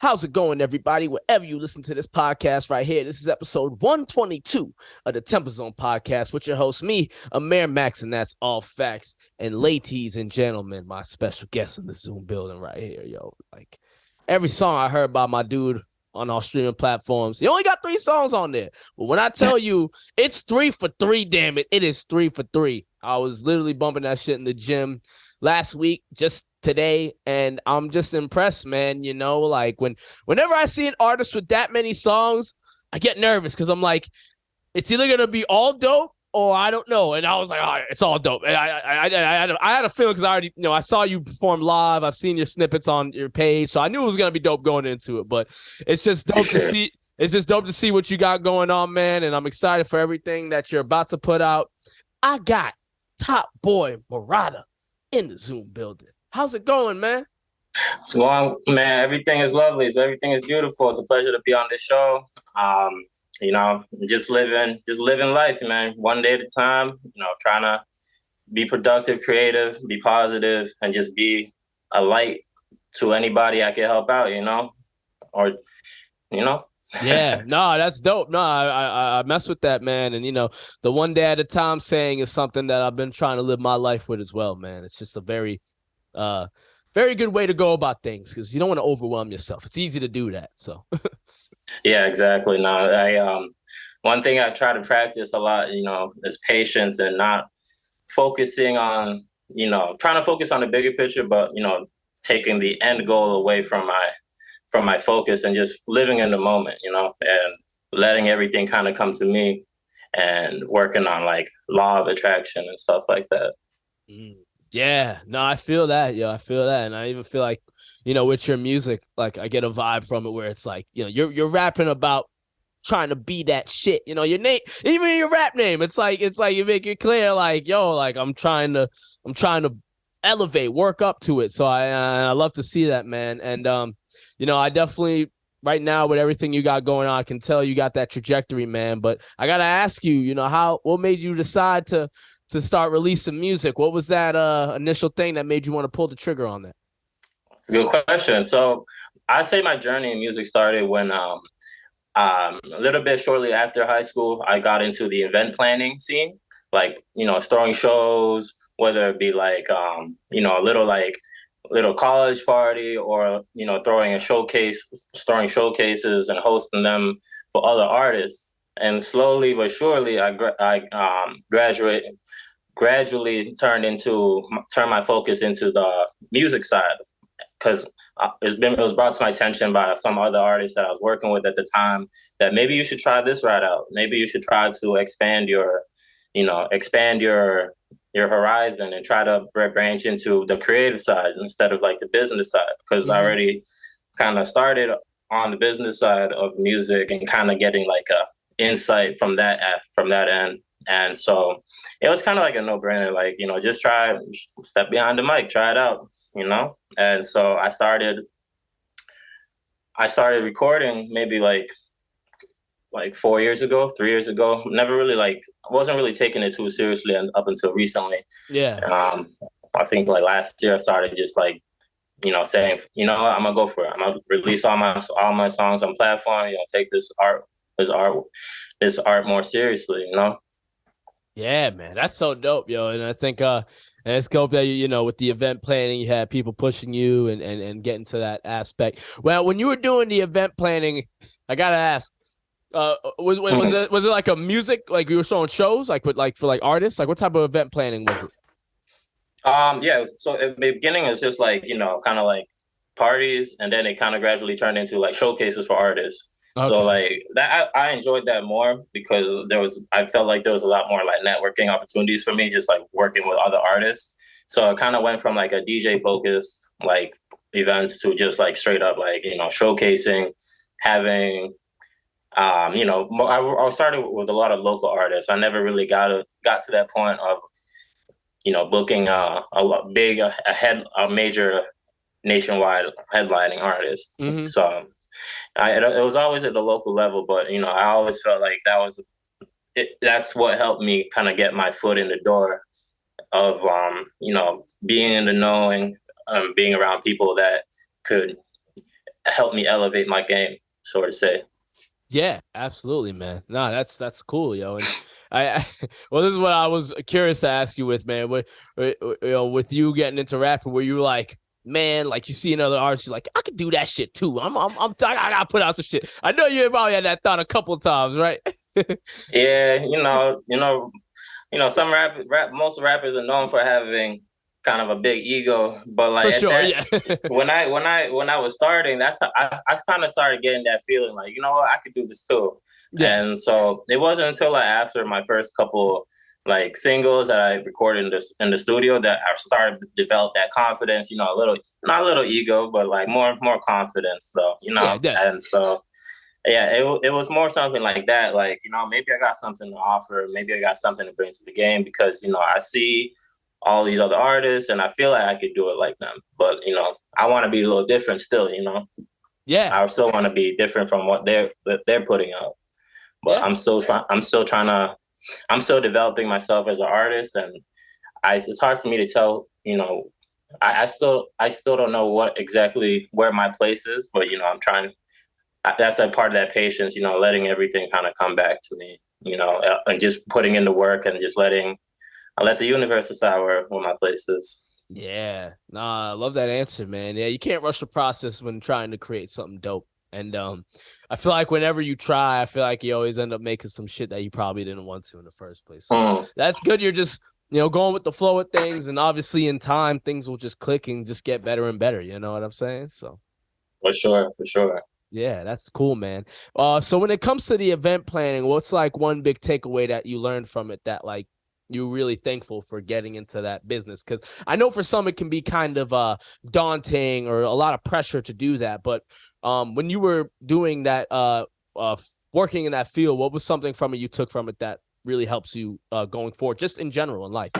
How's it going, everybody? Wherever you listen to this podcast right here, this is episode 122 of the TempahZone podcast with your host, me, Amir Max, and that's all facts. And ladies and gentlemen, my special guest in the Zoom building right here, yo. Like every song I heard by my dude on our streaming platforms, he only got 3 songs on there. But when I tell you it's 3 for 3, damn it, it is 3 for 3. I was literally bumping that shit in the gym last week, just today, and I'm just impressed, man. You know, like whenever I see an artist with that many songs, I get nervous because I'm like, it's either gonna be all dope or I don't know. And I was like, all right, it's all dope. And I had a feeling because I already, I saw you perform live. I've seen your snippets on your page, so I knew it was gonna be dope going into it. But it's just dope to see. It's just dope to see what you got going on, man. And I'm excited for everything that you're about to put out. I got TopBoyMurrata in the Zoom building. How's it going, man? It's going, man. Everything is lovely. Everything is beautiful. It's a pleasure to be on this show. Just living life, man. One day at a time. Trying to be productive, creative, be positive, and just be a light to anybody I can help out. Yeah, no, that's dope. No, I mess with that, man. And the one day at a time saying is something that I've been trying to live my life with as well, man. It's just a very good way to go about things because you don't want to overwhelm yourself. It's easy to do that. So yeah, exactly. No, one thing I try to practice a lot, is patience and not focusing on, trying to focus on the bigger picture, but taking the end goal away from my focus and just living in the moment, and letting everything kind of come to me and working on like law of attraction and stuff like that. Yeah, no, I feel that. I feel that. And I even feel like, with your music, like I get a vibe from it where it's like, you're rapping about trying to be that shit, your name, even your rap name. It's like you make it clear, like, yo, like I'm trying to elevate, work up to it. So I love to see that, man. And, I definitely right now with everything you got going on, I can tell you got that trajectory, man. But I got to ask you, what made you decide to start releasing music? What was that initial thing that made you want to pull the trigger on that? Good question. So I'd say my journey in music started when a little bit shortly after high school, I got into the event planning scene, like, throwing shows, whether it be like, a little college party or, throwing showcases and hosting them for other artists. And slowly but surely, I gradually turned my focus into the music side because it was brought to my attention by some other artists that I was working with at the time that maybe you should try this route out. Maybe you should try to expand your horizon and try to branch into the creative side instead of like the business side. Because I already kind of started on the business side of music and kind of getting like a insight from that end. And so it was kind of like a no-brainer, like, just step behind the mic, try it out, And so I started recording maybe like 3 years ago. Never really I wasn't really taking it too seriously up until recently. Yeah. I think like last year I started just like, saying, I'm gonna go for it. I'm gonna release all my songs on platform, take this art more seriously, Yeah, man, that's so dope, yo. And I think and it's dope that with the event planning, you had people pushing you and getting to that aspect. Well, when you were doing the event planning, I gotta ask, was it like a music, like you were showing shows like for artists? Like what type of event planning was it? Yeah, so at the beginning it's just like, kind of like parties, and then it kind of gradually turned into like showcases for artists. Okay. So like that, I enjoyed that more because I felt like there was a lot more like networking opportunities for me, just like working with other artists. So it kind of went from like a DJ focused like events to just like straight up like, showcasing, having, I started with a lot of local artists. I never really got to that point of, booking a major nationwide headlining artist. Mm-hmm. So it was always at the local level, but I always felt like that's what helped me kind of get my foot in the door of being in the knowing, being around people that could helped me elevate my game, so to say. Yeah, absolutely, man. No, that's cool, yo. And I well, this is what I was curious to ask you with, man. With you getting into rapping, where you like, man, like you see another artist, you're like, I could do that shit too. I gotta put out some shit. I know you probably had that thought a couple of times, right? Yeah, some most rappers are known for having kind of a big ego, but like For sure, yeah. when I was starting, that's how I kind of started getting that feeling like, you know what, I could do this too. Yeah. And so it wasn't until like after my first couple like singles that I recorded in the studio that I started to develop that confidence, a little, not a little ego, but like more confidence though, Yeah, definitely. And so yeah, it was more something like that. Like, maybe I got something to offer. Maybe I got something to bring to the game because, I see all these other artists and I feel like I could do it like them. But, I want to be a little different still, Yeah. I still want to be different from what they're putting out. But Yeah. I'm still developing myself as an artist. And it's hard for me to tell, I still don't know where my place is, but, I'm trying. That's a part of that patience, letting everything kind of come back to me, and just putting in the work and just I let the universe decide where my place is. Yeah. Nah, I love that answer, man. Yeah, you can't rush the process when trying to create something dope. And I feel like whenever you try, I feel like you always end up making some shit that you probably didn't want to in the first place. So that's good. You're just, going with the flow of things. And obviously in time, things will just click and just get better and better. You know what I'm saying? So For sure. yeah, that's cool, man. So when it comes to the event planning, what's like one big takeaway that you learned from it that like you're really thankful for getting into that business? Because I know for some it can be kind of daunting or a lot of pressure to do that. But when you were doing that, working in that field, what was something from it you took from it that really helps you going forward, just in general in life?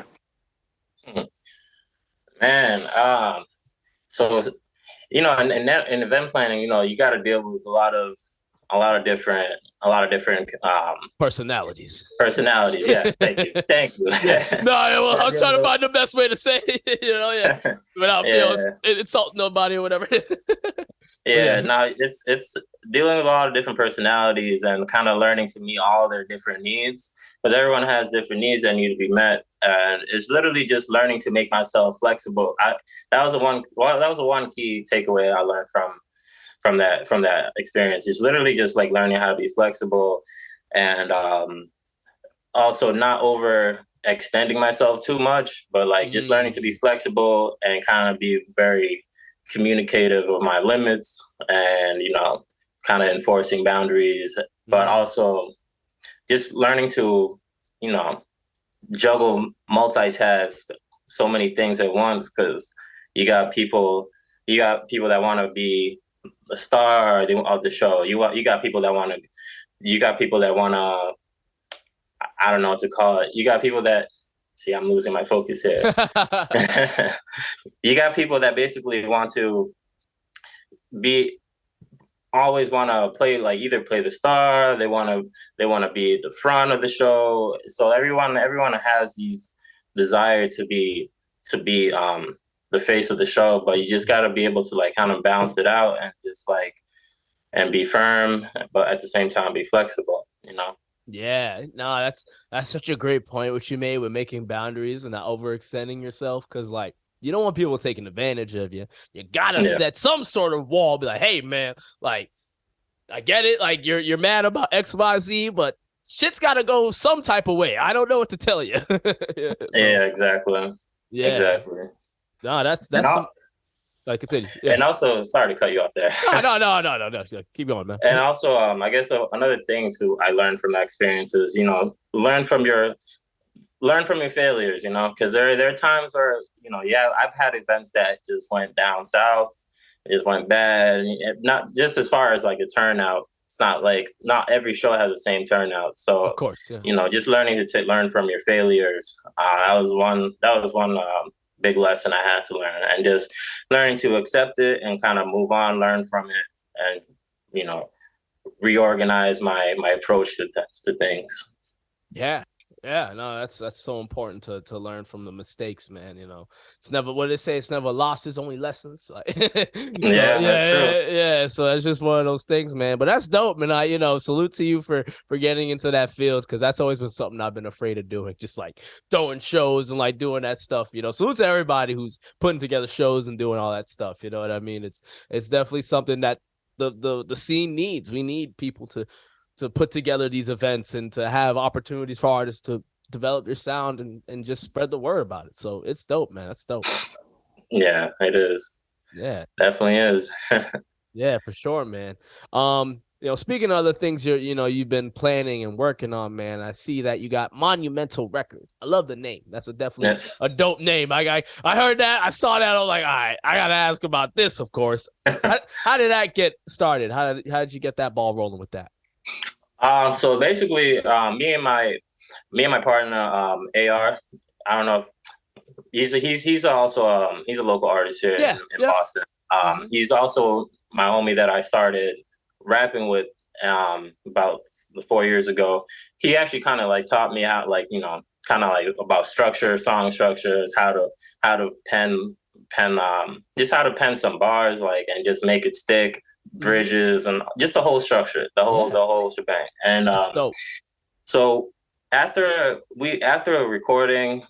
Man, so in event planning, you got to deal with a lot of different Personalities. Yeah, thank you. Yeah. No, well, I was trying to find the best way to say it, yeah, without insulting nobody or whatever. Yeah, no, it's dealing with a lot of different personalities and kind of learning to meet all their different needs. But everyone has different needs that need to be met, and it's literally just learning to make myself flexible. That was the one key takeaway I learned from that experience. It's literally just like learning how to be flexible, and also not over extending myself too much, but like just learning to be flexible and kind of be very communicative of my limits and, kind of enforcing boundaries, but also just learning to, juggle, multitask so many things at once. Cause you got people that want to be a star of the show. You got people that want to, I don't know what to call it. You got people that, see, I'm losing my focus here. You got people that basically want to always want to play, like either play the star, they want to be at the front of the show. So everyone has these desire to be the face of the show, but you just got to be able to like kind of balance it out and just like and be firm, but at the same time be flexible. Yeah, no, that's such a great point what you made with making boundaries and not overextending yourself, because like you don't want people taking advantage of you. You gotta set some sort of wall. Be like, hey man, like I get it, like you're mad about XYZ, but shit's gotta go some type of way. I don't know what to tell you. Yeah, exactly. Yeah, exactly. No, that's like continue. Yeah. And also, sorry to cut you off there. No. Keep going, man. And also, I guess another thing too I learned from that experience is, learn from your failures, because there are times where, I've had events that just went down south, it just went bad, not just as far as like a turnout. It's not like not every show has the same turnout. So of course, yeah. Just learning to learn from your failures. That was one big lesson I had to learn, and just learning to accept it and kind of move on, learn from it, and reorganize my approach to things. Yeah, Yeah, no, that's so important to learn from the mistakes, man. You know, it's never what they say. It's never losses, only lessons. Like, so Yeah, that's true. yeah. So that's just one of those things, man. But that's dope, man. Salute to you for getting into that field, because that's always been something I've been afraid of doing, just like throwing shows and like doing that stuff. Salute to everybody who's putting together shows and doing all that stuff. You know what I mean? It's definitely something that the scene needs. We need people to put together these events and to have opportunities for artists to develop their sound and just spread the word about it. So it's dope, man. That's dope. Yeah, it is. Yeah. Definitely is. Yeah, for sure, man. Speaking of other things you've been planning and working on, man, I see that you got Monumental Records. I love the name. That's definitely a dope name. I heard that. I saw that. I was like, all right, I got to ask about this, of course. How did that get started? How did you get that ball rolling with that? So basically, me and my partner, AR. I don't know if he's also he's a local artist here in Boston. He's also my homie that I started rapping with about 4 years ago. He actually kind of like taught me how, like, kind of like about structure, song structures, how to pen just how to pen some bars, like, and just make it stick, bridges, and just the whole structure, the whole shebang. And so after recording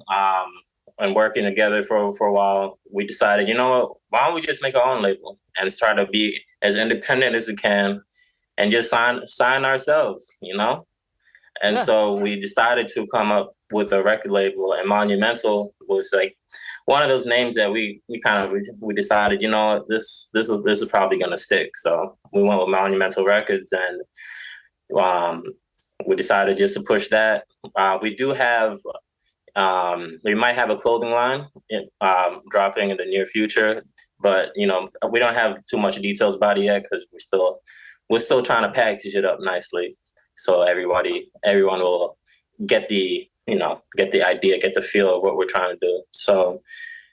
and working together for a while, we decided, you know what, why don't we just make our own label and try to be as independent as we can and just sign ourselves, And so we decided to come up with a record label, and Monumental was like one of those names that we decided, this is probably gonna stick. So we went with Monumental Records, and we decided just to push that. We do have we might have a clothing line dropping in the near future, but we don't have too much details about it yet, because we're still trying to package it up nicely, so everyone will get the idea, get the feel of what we're trying to do. So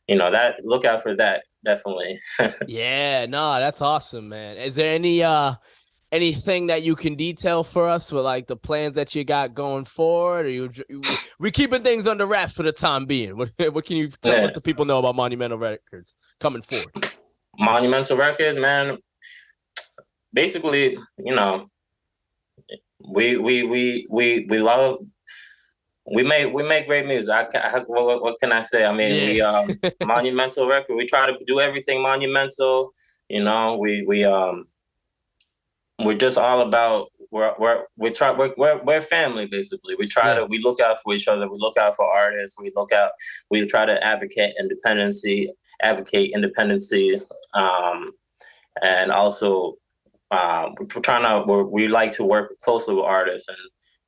that, look out for that, definitely. Yeah, no, that's awesome, man. Is there anything that you can detail for us with like the plans that you got going forward, or we keeping things under wraps for the time being? What can you let the people know about Monumental Records coming forward? Monumental Records, man. Basically, we love. We make great music. What can I say? I mean, we Monumental Record. We try to do everything monumental. We're just all about we're family, basically. We look out for each other. We look out for artists. We try to advocate independency, and also we like to work closely with artists, and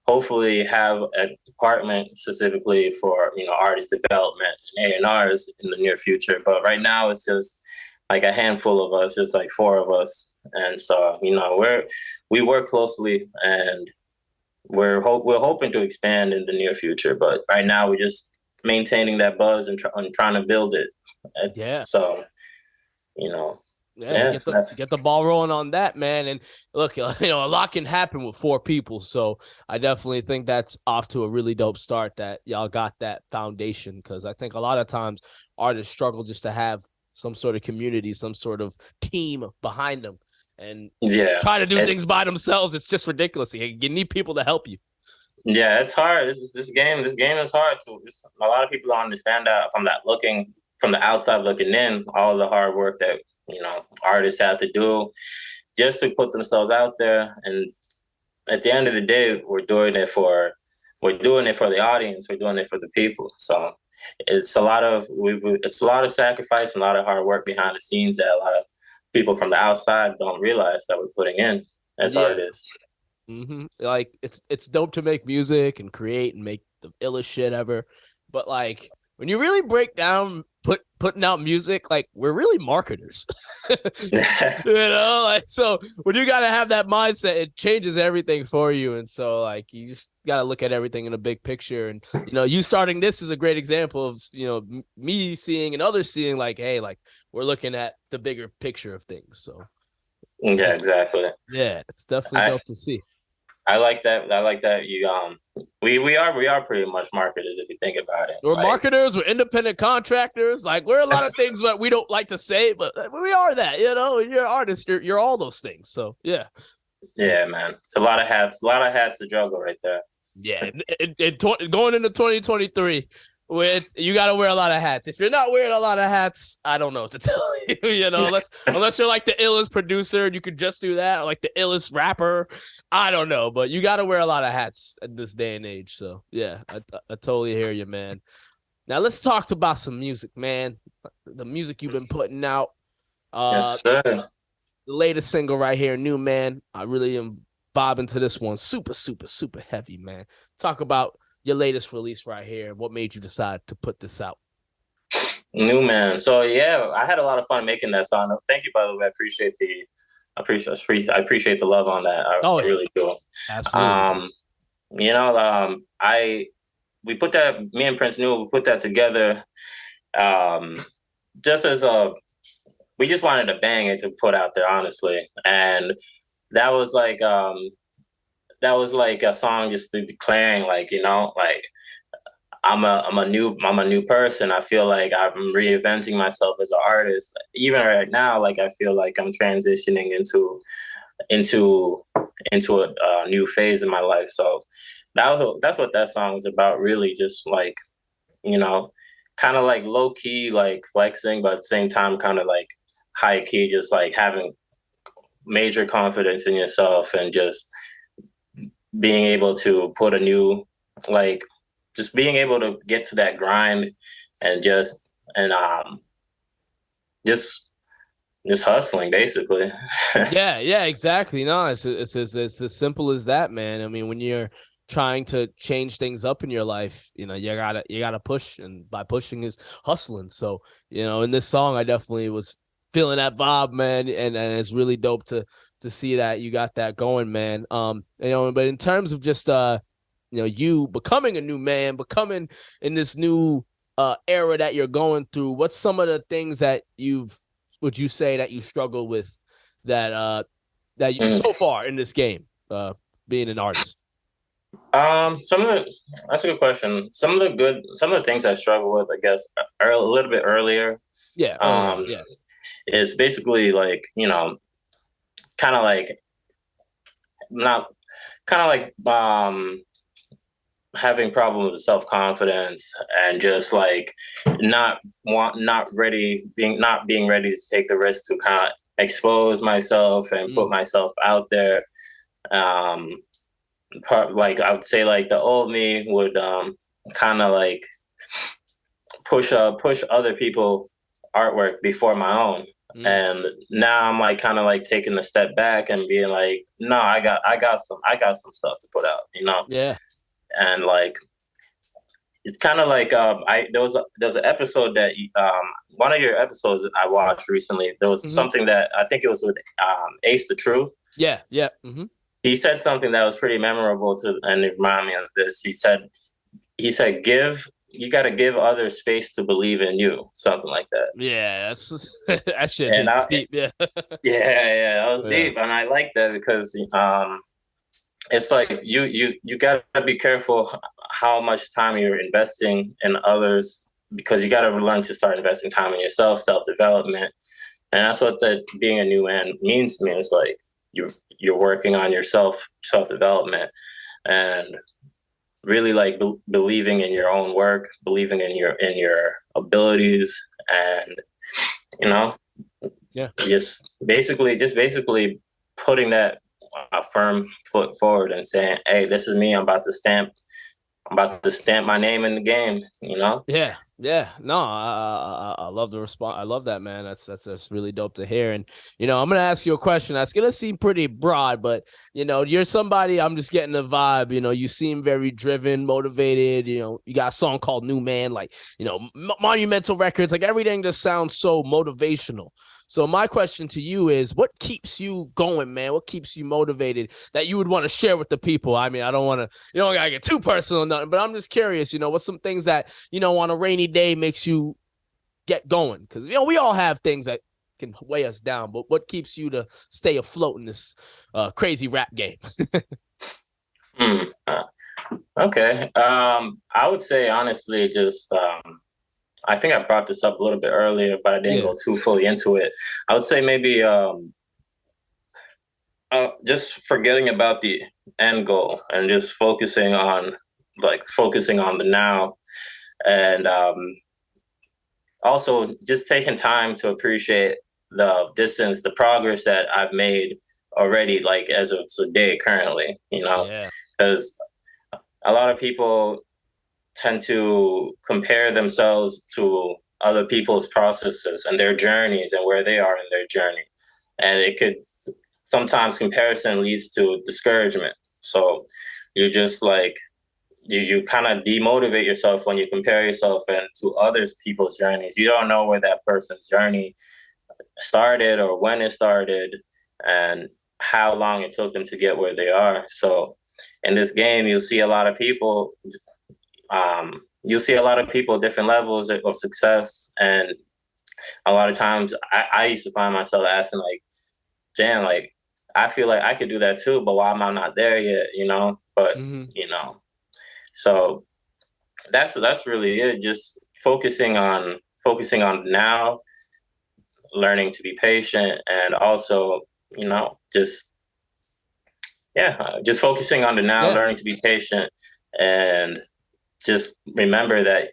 hopefully have a department specifically for artist development and A&Rs in the near future. But right now it's just like a handful of us. It's like 4 of us, and so we work closely, and we're hoping to expand in the near future. But right now we're just maintaining that buzz and trying to build it. Yeah. So get the ball rolling on that, man. And look, a lot can happen with 4 people. So I definitely think that's off to a really dope start, that y'all got that foundation, because I think a lot of times artists struggle just to have some sort of community, some sort of team behind them, and try to do things by themselves. It's just ridiculous. You need people to help you. Yeah, it's hard. This game is hard too. A lot of people don't understand that from the outside looking in, all the hard work that artists have to do just to put themselves out there. And at the end of the day, we're doing it for the audience. We're doing it for the people. So it's a lot of sacrifice and a lot of hard work behind the scenes that a lot of people from the outside don't realize that we're putting in as artists. Like it's dope to make music and create and make the illest shit ever, but like when you really break down putting out music, like, we're really marketers. So when you gotta have that mindset, it changes everything for you. And so like you just gotta look at everything in a big picture. And you starting this is a great example of me seeing and others seeing, like, hey, like, we're looking at the bigger picture of things. So yeah, exactly. Yeah, it's definitely dope to see. I like that. I like that. We are pretty much marketers if you think about it. We're like, marketers, we're independent contractors. Like, we're a lot of things that we don't like to say, but we are that, you know. You're an artist, you're all those things. So yeah. Yeah, man. It's a lot of hats to juggle right there. Yeah, going into 2023, you got to wear a lot of hats. If you're not wearing a lot of hats, I don't know what to tell you. You know, unless you're like the illest producer and you could just do that, or like the illest rapper. I don't know, but you got to wear a lot of hats in this day and age. So yeah, I totally hear you, man. Now let's talk about some music, man. The music you've been putting out. Yes, sir. The latest single right here, New Man. I really am vibing to this one. Super, super, super heavy, man. Talk about your latest release right here. What made you decide to put this out? New Man. So yeah, I had a lot of fun making that song. Thank you, by the way. I appreciate the love on that. I really do. Absolutely. You know, we put that, me and Prince New, we put that together just as we just wanted a banger to put out there, honestly. And that was like a song just declaring, like, you know, like I'm a new person. I feel like I'm reinventing myself as an artist. Even right now, like I feel like I'm transitioning into a new phase in my life. So that's what that song is about, really. Just like, you know, kind of like low key, like flexing, but at the same time, kind of like high key, just like having major confidence in yourself and just being able to put a new, like, just being able to get to that grind and just hustling, basically. Yeah, exactly. No, it's as simple as that, man. I mean, when you're trying to change things up in your life, you know, you gotta push, and by pushing is hustling. So, you know, in this song, I definitely was feeling that vibe, man, and it's really dope to see that you got that going, man. You know, but in terms of just you know, you becoming a new man, becoming in this new era that you're going through, what's some of the things that would you say that you struggle with that so far in this game, being an artist? That's a good question. Some of the things I struggle with, I guess, are a little bit earlier. Yeah. Yeah. It's basically like, you know, kind of like not kind of like having problems with self-confidence and just like not being ready to take the risk to kind of expose myself and put myself out there. Like I would say, like the old me would kind of like push other people's artwork before my own. And now I'm like kind of like taking a step back and being like, no, I got some stuff to put out, you know? Yeah. And like, it's kind of like there was an episode that one of your episodes that I watched recently. There was something that I think it was with Ace the Truth. Yeah. He said something that was pretty memorable and it reminded me of this. He said, you got to give others space to believe in you, something like that. Yeah, that shit is deep. Yeah. Yeah, that was deep, and I like that because it's like you got to be careful how much time you're investing in others, because you got to learn to start investing time in yourself, self-development. And that's what being a new man means to me. It's like you're working on yourself, self-development, and really like believing in your own work, believing in your abilities, and, you know, just basically putting that a firm foot forward and saying, hey, this is me. I'm about to stamp my name in the game, you know? Yeah. No, I love the response. I love that, man. That's really dope to hear. And, you know, I'm going to ask you a question that's going to seem pretty broad, but, you know, you're somebody, I'm just getting the vibe, you know, you seem very driven, motivated, you know, you got a song called New Man, like, you know, Monumental Records, like everything just sounds so motivational. So my question to you is, what keeps you going, man? What keeps you motivated that you would want to share with the people? I mean, you don't gotta get too personal or nothing, but I'm just curious, you know, what's some things that, you know, on a rainy day makes you get going? Because, you know, we all have things that can weigh us down, but what keeps you to stay afloat in this crazy rap game? Okay. I would say honestly, just I think I brought this up a little bit earlier, but I didn't go too fully into it. I would say maybe just forgetting about the end goal and just focusing on the now, and also just taking time to appreciate the distance, the progress that I've made already, like as of today, currently, because a lot of people tend to compare themselves to other people's processes and their journeys and where they are in their journey. And it could sometimes comparison leads to discouragement. So you just like you kind of demotivate yourself when you compare yourself to others people's journeys. You don't know where that person's journey started or when it started and how long it took them to get where they are. So in this game, you'll see a lot of people. You'll see a lot of people at different levels of success, and a lot of times I used to find myself asking like, "Damn, like I feel like I could do that too, but why am I not there yet?" But so that's really it. Just focusing on now, learning to be patient, and also just just focusing on the now, learning to be patient, and just remember that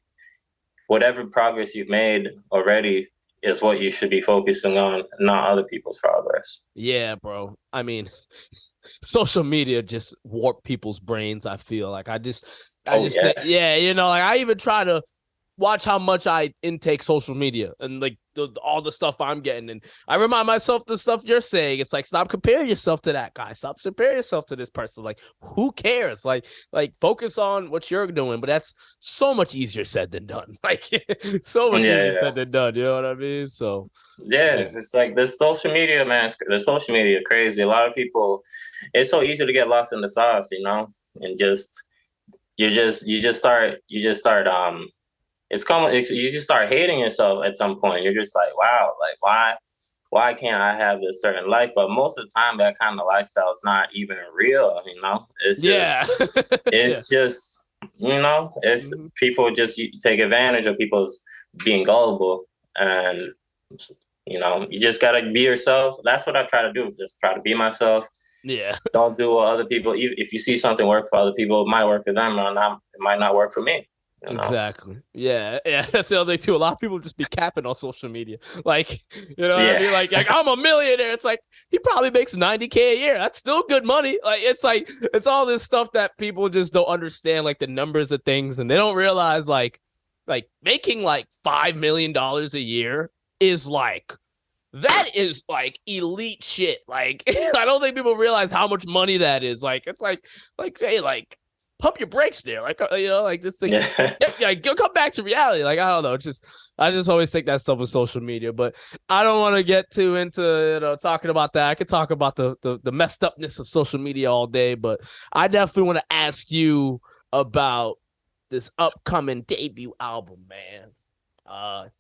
whatever progress you've made already is what you should be focusing on, not other people's progress. Yeah, bro. I mean, social media just warp people's brains. I feel like I just think, like I even try to watch how much I intake social media and like all the stuff I'm getting. And I remind myself the stuff you're saying. It's like, stop comparing yourself to that guy. Stop comparing yourself to this person. Like, who cares? Like focus on what you're doing. But that's so much easier said than done. Like so much easier said than done. You know what I mean? So it's like this social media, man. The social media crazy. A lot of people, it's so easy to get lost in the sauce, and you just start you just start hating yourself at some point. You're just like, wow, like why can't I have this certain life? But most of the time that kind of lifestyle is not even real, It's just it's people just take advantage of people's being gullible, and you just gotta be yourself. That's what I try to do, just try to be myself. Don't do what other people, if you see something work for other people, it might work for them or not, it might not work for me. Exactly. Yeah. That's the other thing too. A lot of people just be capping on social media. Like, what I mean? Like I'm a millionaire. It's like he probably makes $90K a year. That's still good money. Like it's all this stuff that people just don't understand, like the numbers of things, and they don't realize like making like $5 million a year is like that is like elite shit. Like I don't think people realize how much money that is. Like it's like hey, like pump your brakes there, like like this thing. Go come back to reality. Like I don't know, I just always think that stuff with social media, but I don't want to get too into talking about that. I could talk about the messed upness of social media all day, but I definitely want to ask you about this upcoming debut album, man.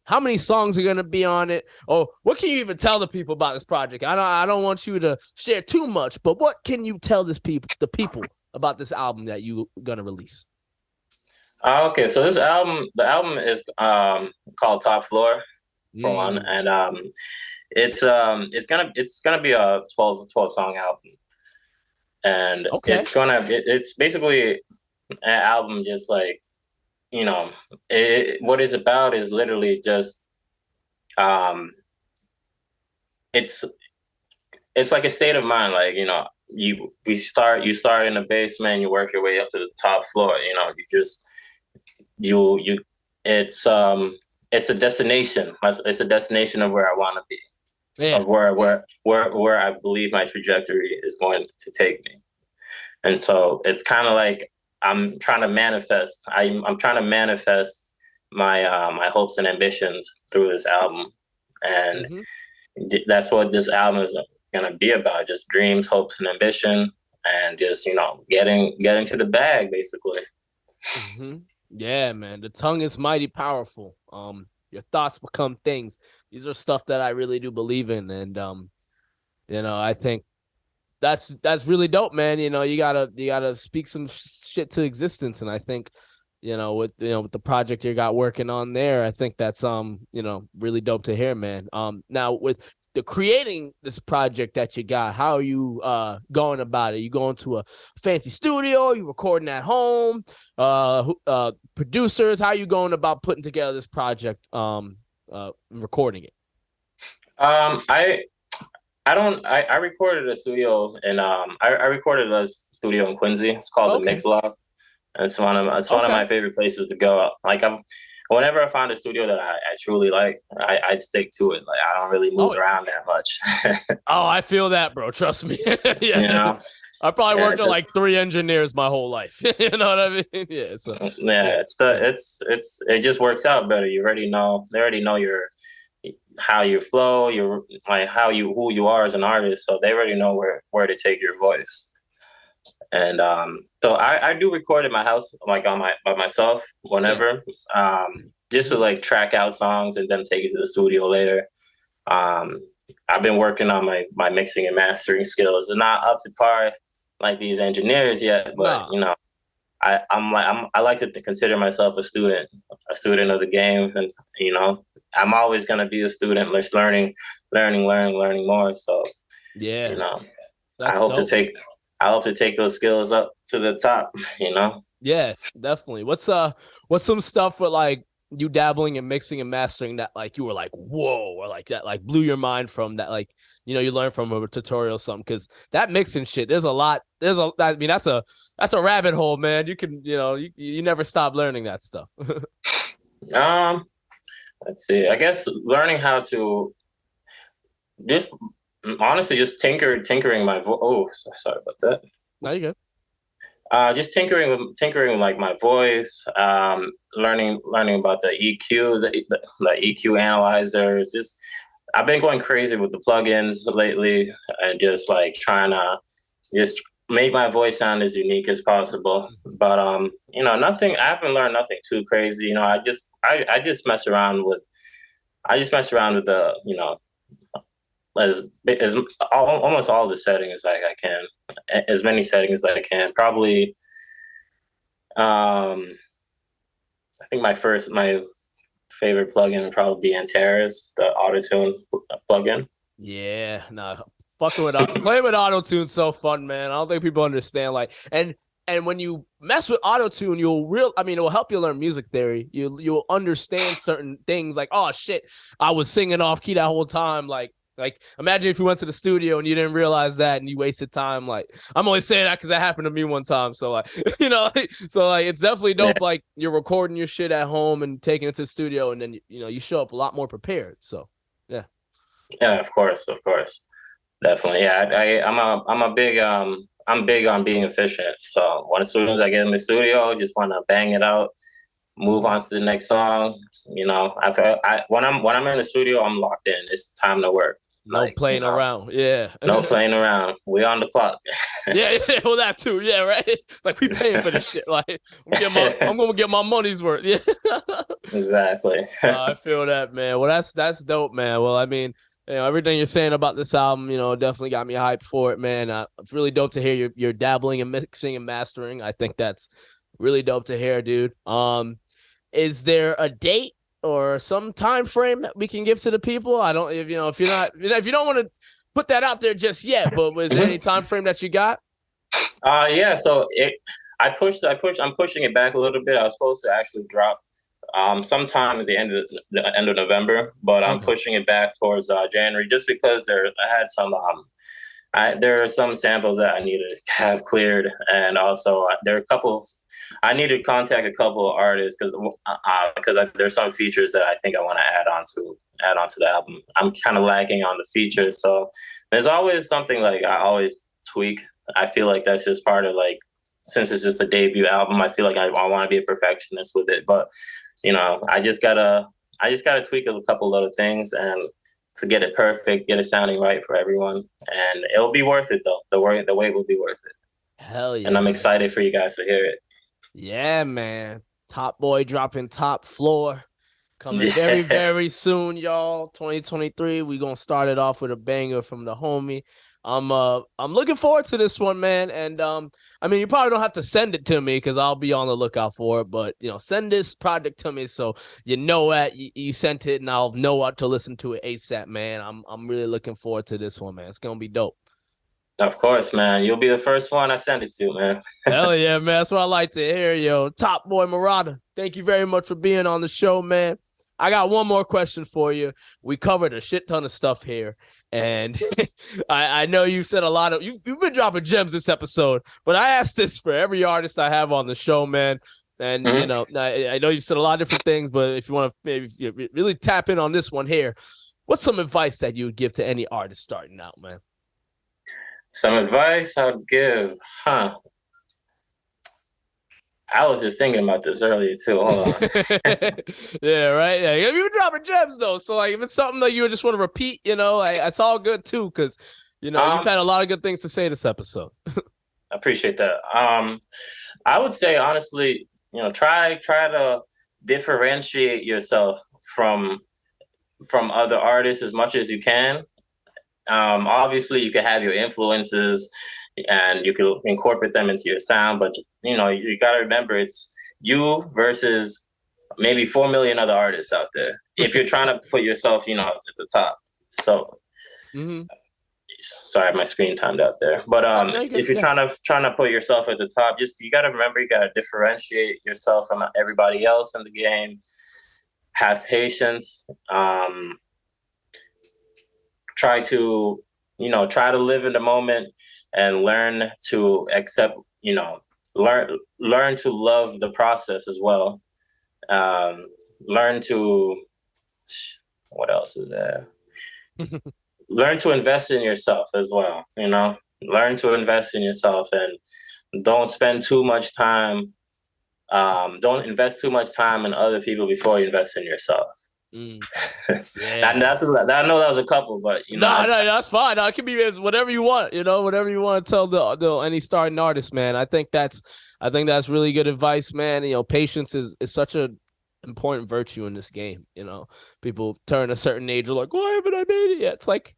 How many songs are gonna be on it? Or what can you even tell the people about this project? I don't want you to share too much, but what can you tell the people about this album that you gonna release? Okay, so the album is called Top Floor for one, and it's gonna be a 12 song album, and it's basically an album just like what it's about is literally just it's like a state of mind, like you start in the basement, you work your way up to the top floor, you just you it's a destination. It's a destination of where I want to be, of where I believe my trajectory is going to take me. And so it's kind of like I'm trying to manifest. I'm trying to manifest my my hopes and ambitions through this album, and that's what this album is going to be about: just dreams, hopes, and ambition, and just getting to the bag, basically. Yeah, man. The tongue is mighty powerful. Your thoughts become things. These are stuff that I really do believe in, and I think that's really dope, man. You know, you gotta speak some shit to existence, and I think, with the project you got working on there, I think that's really dope to hear, man. Now with the creating this project that you got, how are you going about it? You going to a fancy studio? You recording at home? Producers, how are you going about putting together this project? Recording it. I recorded a studio and I recorded a studio in Quincy. It's called the Mix Loft. And it's one of my favorite places to go. Like whenever I find a studio that I truly like, I stick to it. Like I don't really move around that much. Oh, I feel that, bro. Trust me. Yeah. I probably worked with like 3 engineers my whole life. You know what I mean? Yeah. So it just works out better. They already know how you flow, who you are as an artist. So they already know where to take your voice. And so I do record in my house, like by myself whenever, just to like track out songs and then take it to the studio later. I've been working on my mixing and mastering skills. It's not up to par like these engineers yet, but I like to consider myself a student of the game, and I'm always gonna be a student, just learning more. So I hope to take those skills up to the top. Yeah, definitely. What's some stuff with like you dabbling and mixing and mastering that like you were like whoa, or like that like blew your mind from that, like you learned from a tutorial or something? Because that mixing shit, that's a rabbit hole, man. You can you never stop learning that stuff. Let's see, I guess learning how to just honestly just tinkering my voice. Oh, sorry about that. No, you good. Just tinkering with like my voice, learning about the EQs, the EQ analyzers. Just I've been going crazy with the plugins lately, and just like trying to just make my voice sound as unique as possible. But nothing. I haven't learned nothing too crazy. I just mess around with the as almost all the settings like I can, as many settings as I can. Probably, I think my favorite plugin would probably be Antares, the autotune plugin. Yeah, fucking with playing with autotune so fun, man. I don't think people understand and when you mess with autotune, it will help you learn music theory. You'll understand certain things like, oh shit, I was singing off key that whole time. Like imagine if you went to the studio and you didn't realize that and you wasted time. Like I'm only saying that because that happened to me one time. So like, so like it's definitely dope. Like you're recording your shit at home and taking it to the studio, and then you show up a lot more prepared. So yeah. Yeah, of course, definitely. Yeah, I'm big on being efficient. So as soon as I get in the studio, I just want to bang it out, move on to the next song. When I'm in the studio, I'm locked in. It's time to work. No playing around. Yeah. No playing around. We on the clock. Yeah, well that too. Yeah, right. Like we paying for this shit. Like I'm gonna get my money's worth. Yeah. Exactly. I feel that, man. Well, that's dope, man. Well, I mean, everything you're saying about this album, definitely got me hyped for it, man. It's really dope to hear you're dabbling and mixing and mastering. I think that's really dope to hear, dude. Is there a date or some time frame that we can give to the people? I don't, if you don't want to put that out there just yet, but was there any time frame that you got? Yeah. So I'm pushing it back a little bit. I was supposed to actually drop sometime at the end of November, but I'm pushing it back towards January, just because there are some samples that I need to have cleared, and also there are a couple. I need to contact a couple of artists because there's some features that I think I want to add on to the album. I'm kind of lagging on the features, so there's always something like I always tweak. I feel like that's just part of like, since it's just a debut album, I feel like I want to be a perfectionist with it, but I just gotta tweak a couple little things and to get it perfect, get it sounding right for everyone, and it'll be worth it though. The wait will be worth it. Hell yeah! And I'm excited for you guys to hear it. Yeah, man. Top Boy dropping Top Floor. Coming very, very soon, y'all. 2023. We're going to start it off with a banger from the homie. I'm looking forward to this one, man. And I mean, you probably don't have to send it to me because I'll be on the lookout for it. But send this project to me so you sent it, and I'll know what to listen to it ASAP, man. I'm really looking forward to this one, man. It's gonna be dope. Of course, man. You'll be the first one I send it to, man. Hell yeah, man. That's what I like to hear, yo. TopBoyMurrata, thank you very much for being on the show, man. I got one more question for you. We covered a shit ton of stuff here. And I know you said a lot of you've been dropping gems this episode, but I asked this for every artist I have on the show, man. And I know you've said a lot of different things, but if you want to maybe really tap in on this one here, what's some advice that you would give to any artist starting out, man? Some advice I would give, I was just thinking about this earlier too. Hold on. Yeah, right. Yeah, you've been dropping gems though, so like if it's something that you just want to repeat, it's all good too, because you've had a lot of good things to say this episode. I appreciate that. I would say honestly, try to differentiate yourself from other artists as much as you can. Obviously you can have your influences and you can incorporate them into your sound, but you got to remember it's you versus maybe 4 million other artists out there if you're trying to put yourself at the top. So sorry, my screen timed out there, but if you're trying to put yourself at the top, you got to remember you got to differentiate yourself from everybody else in the game. Have patience. Try to live in the moment and learn to accept, learn to love the process as well. Learn to, what else is there? Learn to invest in yourself as well. Learn to invest in yourself and don't spend too much time. Don't invest too much time in other people before you invest in yourself. Yeah. I know that was a couple, but no, that's fine. No, it can be whatever you want, whatever you want to tell any starting artist, man. I think that's really good advice, man. Patience is such an important virtue in this game. People turn a certain age, are like, why haven't I made it yet? It's like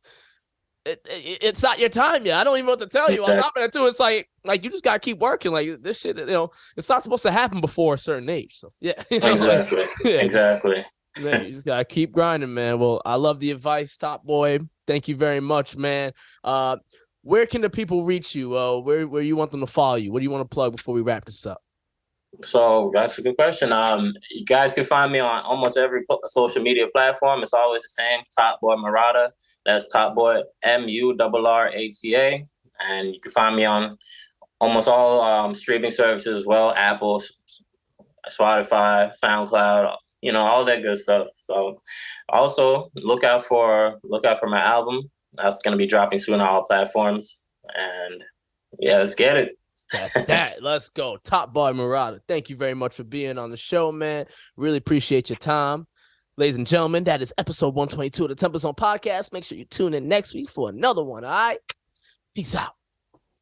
it's not your time yet. I don't even know what to tell you. On top of that too, it's like you just gotta keep working. Like this shit, it's not supposed to happen before a certain age. So yeah, exactly, exactly. Man, you just gotta keep grinding, man. Well, I love the advice, Top Boy. Thank you very much, man. Where can the people reach you? Where you want them to follow you? What do you want to plug before we wrap this up? So that's a good question. You guys can find me on almost every social media platform. It's always the same, TopBoyMurrata. That's TopBoy MURRATA. And you can find me on almost all streaming services as well: Apple, Spotify, SoundCloud. All that good stuff. So also look out for my album. That's going to be dropping soon on all platforms. And yeah, let's get it. That's that. Let's go. TopBoyMurrata. Thank you very much for being on the show, man. Really appreciate your time. Ladies and gentlemen, that is episode 122 of the TempahZone podcast. Make sure you tune in next week for another one. All right. Peace out.